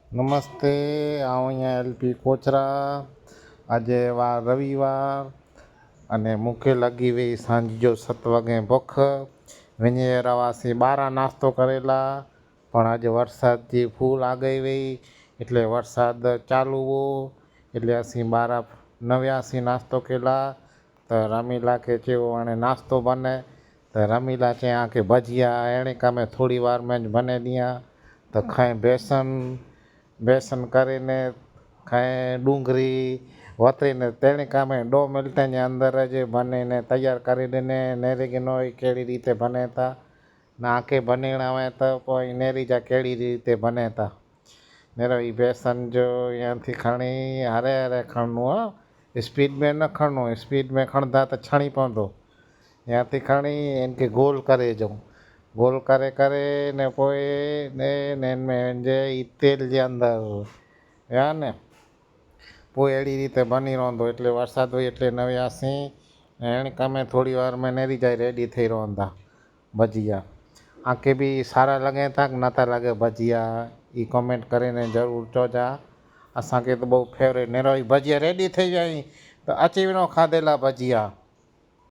નમસ્તે, આવું અહીંયા એલપી કોચરા. આજે વાર રવિવાર અને મૂકે લગી વઈ સાંજો 7 વાગે ભૂખ વિંજે રવાસી બારા નાસ્તો કરેલા પણ આજે વરસાદથી ફૂલ આ ગઈ વઈ એટલે વરસાદ ચાલુ હો એટલે અસી બારા 89 નાસ્તો કેલા તો રમીલા કે ચેવો અને નાસ્તો બને તો રમીલા છે આ કે ભજીયા એણે કામે થોડી વાર में જ बने दिया तो खाए बेसन કરીને ખાય ડુંગળી વતરીને તેણે કામે 2 મિનિટની અંદર જ બનીને તૈયાર કરી દઈને નેરી નોય કેળી રીતે બનેતા નાકે બનેણા હોય તો કોઈ નેરી જા કેળી રીતે બનેતા નેરો ઈ બેસન જો અહીંયાથી ખણી હારે હારે ખણનું હો સ્પીડ में न खणनो स्पीड में खणदा तो छणी पवंदो અહીંયાથી ખણી इनके गोल करे जो गोल करे करे ने पोइ ने में जे ઈ તેલ જે અંદર યા ને પોઈ એડી રીતે બની रहंदो એટલે વરસાદ હોય એટલે 89 એણે કામે થોડી વાર में નેરી જાય રેडी થઈ रहंदा भजिया आके भी सारा लगे था नता लगे भजिया ई कमेंट કરીને જરૂર ચોજા असांखे तो बहुत फेवरेट नेरो भजिया रेडी થઈ જાય તો अची वञो खाधेला भजिया।